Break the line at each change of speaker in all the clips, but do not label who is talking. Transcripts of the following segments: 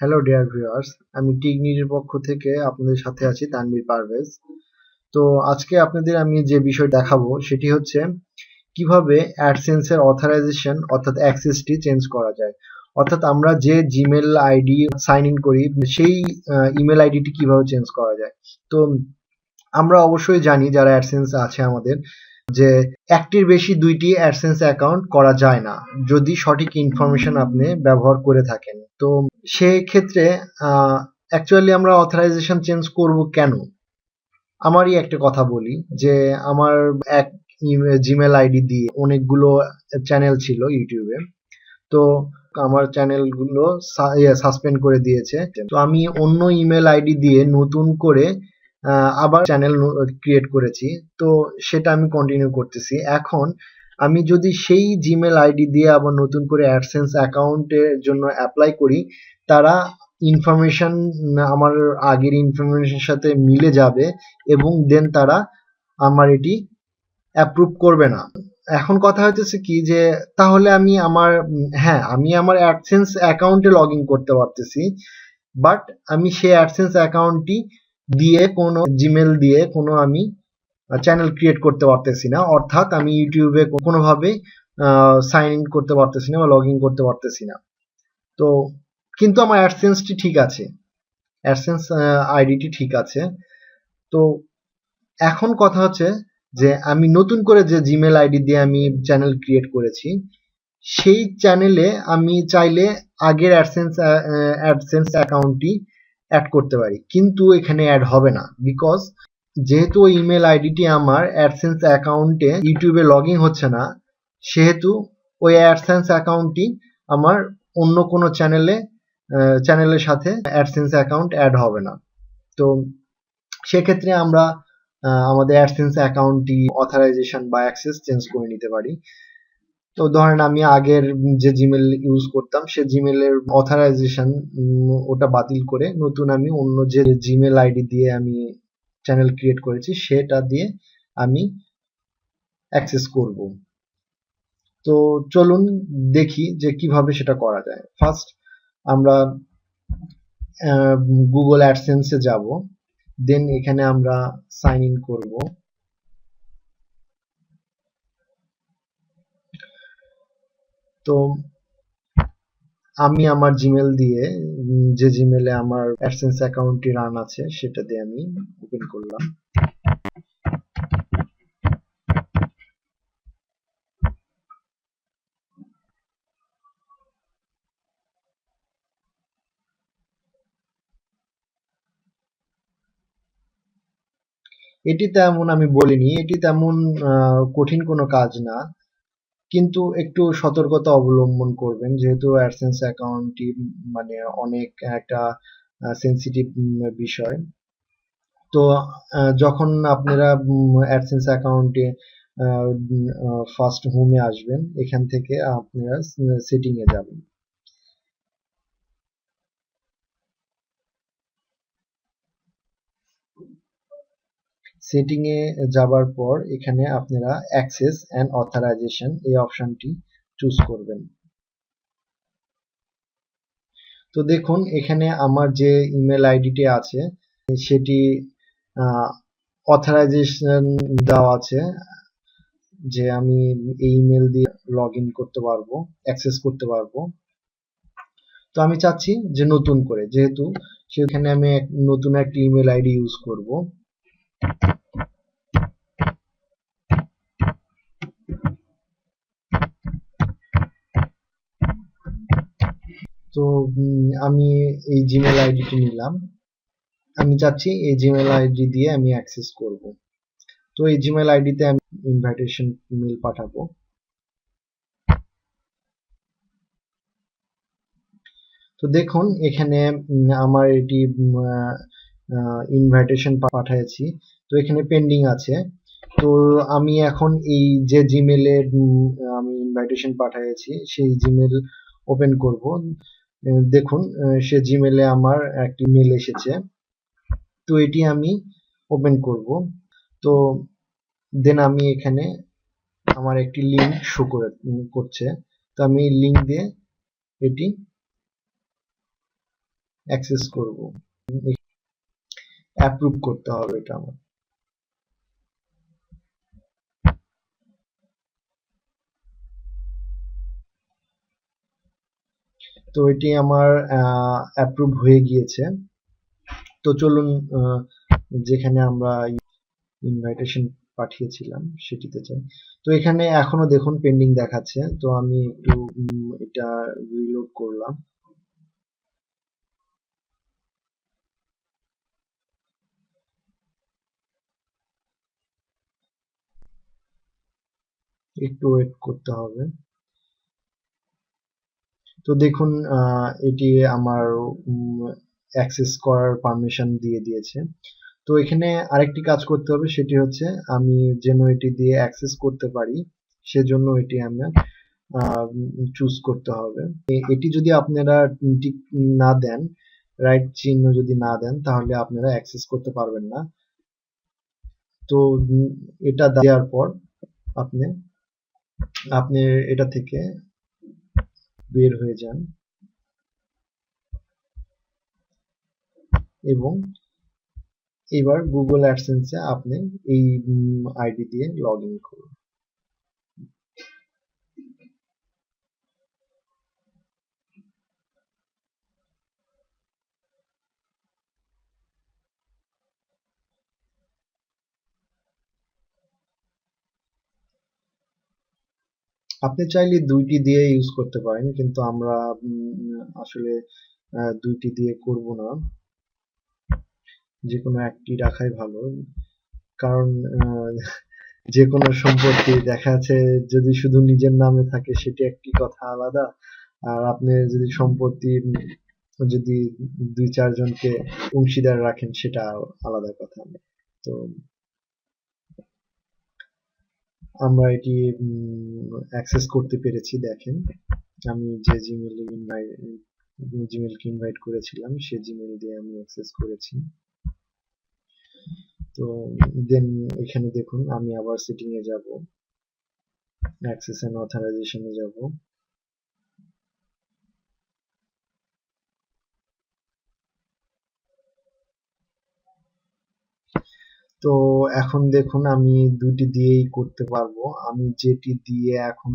Hello dear viewers, আমি টিকনির পক্ষ থেকে আপনাদের সাথে আছি তানভীর পারভেজ। তো আজকে আপনাদের আমি যে বিষয় দেখাবো সেটি হচ্ছে কিভাবে অ্যাডসেন্সের অথরাইজেশন অর্থাৎ অ্যাক্সেসটি চেঞ্জ করা যায়। অর্থাৎ আমরা যে জিমেল আইডি সাইন ইন করি সেই ইমেল আইডিটি কিভাবে চেঞ্জ করা যায়। তো আমরা অবশ্যই জানি যারা অ্যাডসেন্স আছে আমাদের যে একটির বেশি দুইটি অ্যাডসেন্স অ্যাকাউন্ট করা যায় না যদি সঠিক ইনফরমেশন আপনি ব্যবহার করে থাকেন। তো সেক্ষেত্রে অ্যাকচুয়ালি আমরা অথরাইজেশন চেঞ্জ করব কেন? আমারই একটা কথা বলি যে আমার এক জিমেল আইডি দিয়ে অনেকগুলো চ্যানেল ছিল ইউটিউবে। তো আমার চ্যানেলগুলো সাসপেন্ড করে দিয়েছে। তো আমি অন্য ইমেল আইডি দিয়ে নতুন করে আবার চ্যানেল ক্রিয়েট করেছি। তো সেটা আমি কন্টিনিউ করতেছি। এখন আমি যদি সেই জিমেল আইডি দিয়ে আবার নতুন করে অ্যাডসেন্স অ্যাকাউন্টের জন্য অ্যাপ্লাই করি, তারা ইনফরমেশন আমার আগের ইনফরমেশনের সাথে মিলে যাবে এবং দেন তারা আমার এটি অ্যাপ্রুভ করবে না। এখন কথা হইতেছে কি যে তাহলে আমি আমার আমি আমার অ্যাডসেন্স অ্যাকাউন্টে লগ ইন করতে পারতেছি, বাট আমি সেই অ্যাডসেন্স অ্যাকাউন্টটি দিয়ে কোনো জিমেল দিয়ে কোনো আমি চ্যানেল ক্রিয়েট করতে পারতেছি না। অর্থাৎ আমি ইউটিউবে কোনোভাবে সাইন ইন করতে পারতেছি না বা লগ ইন করতে পারতেছি না। তো কিন্তু আমার অ্যাডসেন্সটি ঠিক আছে, অ্যাডসেন্স আইডিটি ঠিক আছে। তো এখন কথা হচ্ছে যে আমি নতুন করে যে জিমেল আইডি দিয়ে আমি চ্যানেল ক্রিয়েট করেছি সেই চ্যানেলে আমি চাইলে আগের অ্যাডসেন্স অ্যাকাউন্টটি অ্যাড করতে পারি, কিন্তু এখানে অ্যাড হবে না। বিকজ যেহেতু ওই ইমেল আইডিটি আমার অ্যাডসেন্স অ্যাকাউন্টে ইউটিউবে লগ ইন হচ্ছে না, সেহেতু ওই অ্যাডসেন্স অ্যাকাউন্টটি আমার অন্য কোনো চ্যানেলের সাথে অ্যাডসেন্স অ্যাকাউন্ট অ্যাড হবে না। তো সেক্ষেত্রে আমরা আমাদের অ্যাডসেন্স অ্যাকাউন্টটি অথরাইজেশন বা অ্যাক্সেস চেঞ্জ করে নিতে পারি। তো ধরেন আমি আগের যে জিমেল ইউজ করতাম সে জিমেলের অথরাইজেশন ওটা বাতিল করে নতুন আমি অন্য যে জিমেল আইডি দিয়ে আমি চ্যানেল ক্রিয়েট করেছি সেটা দিয়ে আমি অ্যাক্সেস করব। তো চলুন দেখি যে কিভাবে সেটা করা যায়। ফার্স্ট আমরা গুগল অ্যাডসেন্সে যাব, দেন এখানে আমরা সাইন ইন করব। তো আমি আমার জিমেল দিয়ে যে জিমেলে আমার অ্যাডসেন্স অ্যাকাউন্টটি রান আছে সেটা দিয়ে আমি ওপেন করলাম। এটি তেমন আমি বলিনি, এটি তেমন কঠিন কোনো কাজ না, কিন্তু একটু সতর্কতা অবলম্বন করবেন যেহেতু অ্যাডসেন্স অ্যাকাউন্টটি মানে অনেক একটা সেন্সিটিভ বিষয়। তো যখন আপনারা অ্যাডসেন্স অ্যাকাউন্টে ফার্স্ট হোমে আসবেন, এখান থেকে আপনারা সেটিংয়ে যাবেন। সেটিংয়ে যাবার পর এখানে আপনারা অ্যাক্সেস অ্যান্ড অথরাইজেশন এই অপশনটি চুজ করবেন। তো দেখুন এখানে আমার যে ইমেল আইডিটি আছে সেটি অথরাইজেশন দেওয়া আছে যে আমি এই ইমেল দিয়ে লগ ইন করতে পারবো, অ্যাক্সেস করতে পারবো। তো আমি চাচ্ছি যে নতুন করে, যেহেতু সেখানে আমি নতুন একটা ইমেল আইডি ইউজ করব। তো আমি এই জিমেল আইডিটি নিলাম, আমি চাচ্ছি এই জিমেল আইডি দিয়ে আমি অ্যাক্সেস করব। তো এই জিমেল আইডিতে আমি ইনভাইটেশন মেল পাঠাবো। তো দেখুন এখানে আমার এটি ইনভাইটেশন পাঠিয়েছি, তো এখানে পেন্ডিং আছে। তো আমি এখন এই যে জিমেলে আমি ইনভাইটেশন পাঠিয়েছি সেই জিমেল ওপেন করব। দেখুন সে জিমেলে আমার একটি মেল এসেছে, তো এটি আমি ওপেন করব। তো দেন আমি এখানে আমার একটি লিংক শো করছে, তো আমি লিংক দিয়ে এটি অ্যাক্সেস করব, অ্যাপ্রুভ করতে হবে এটা আমার। তো এটি আমার অ্যাপ্রুভ হয়ে গিয়েছে। তো চলুন যেখানে আমরা ইনভাইটেশন পাঠিয়েছিলাম সেটিতে যাই। তো এখানে এখনো দেখুন পেন্ডিং দেখাচ্ছে। তো আমি একটু এটা রিলোড করলাম। একটু ওয়েট করতে হবে। তো দেখুন এটি আমার অ্যাক্সেস করার পারমিশন দিয়ে দিয়েছে। তো এখানে আরেকটি কাজ করতে হবে, সেটি হচ্ছে আমি যেন এটি দিয়ে অ্যাক্সেস করতে পারি সেজন্য এটি আমার চুজ করতে হবে। এটি যদি আপনারা টিক না দেন, রাইট চিহ্ন যদি না দেন, তাহলে আপনারা অ্যাক্সেস করতে পারবেন না। তো এটা দেওয়ার পর আপনি আপনি এটা থেকে বের হয়ে যান এবং এবার গুগল অ্যাডসেন্সে আপনি এই আইডি দিয়ে লগ ইন করুন। আপনি চাইলে দুইটি দিয়ে ইউজ করতে পারেন, কিন্তু আমরা আসলে দুইটি দিয়ে করব না, যে কোনো একটি রাখাই ভালো। কারণ যে কোনো সম্পত্তি দেখা যাচ্ছে যদি শুধু নিজের নামে থাকে সেটি একটি কথা আলাদা, আর আপনি যদি সম্পত্তি যদি দুই চারজনকে অংশীদার রাখেন সেটা আলাদা কথা। তো আমরা এটি অ্যাক্সেস করতে পেরেছি। দেখেন আমি যে জিমেলকে ইনভাইট করেছিলাম সে জিমেল দিয়ে আমি অ্যাক্সেস করেছি। তো দেন এখানে দেখুন আমি আবার সেটিং এ যাব, অ্যাক্সেস এন্ড অথরাইজেশনে যাব। তো এখন দেখুন আমি দুটি দিয়েই করতে পারবো। আমি যেটি দিয়ে এখন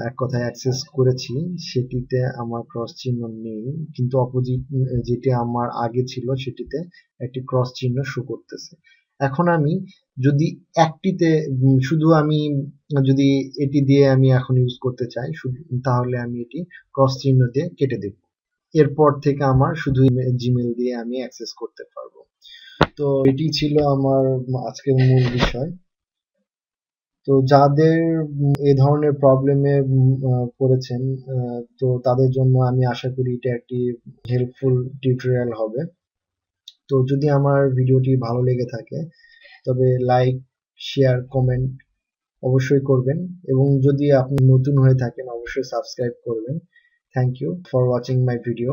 এক কথায় অ্যাক্সেস করেছি সেটিতে আমার ক্রস চিহ্ন নেই, কিন্তু অপোজিট যেটি আমার আগে ছিল সেটিতে একটি ক্রস চিহ্ন শো করতেছে। এখন আমি যদি একটিতে শুধু আমি যদি এটি দিয়ে আমি এখন ইউজ করতে চাই শুধু, তাহলে আমি এটি ক্রস চিহ্ন দিয়ে কেটে দেব। এরপর থেকে আমার শুধু জিমেল দিয়ে আমি অ্যাক্সেস করতে পারবো। তো এটি ছিল আমার আজকের মূল বিষয়। তো যাদের এ ধরনের প্রবলেমে পড়েছেন, তো তাদের জন্য আমি আশা করি এটা একটি হেল্পফুল টিউটোরিয়াল হবে। তো যদি আমার ভিডিওটি ভালো লেগে থাকে তবে লাইক, শেয়ার, কমেন্ট অবশ্যই করবেন, এবং যদি আপনি নতুন হয়ে থাকেন অবশ্যই সাবস্ক্রাইব করবেন। Thank you for watching my video.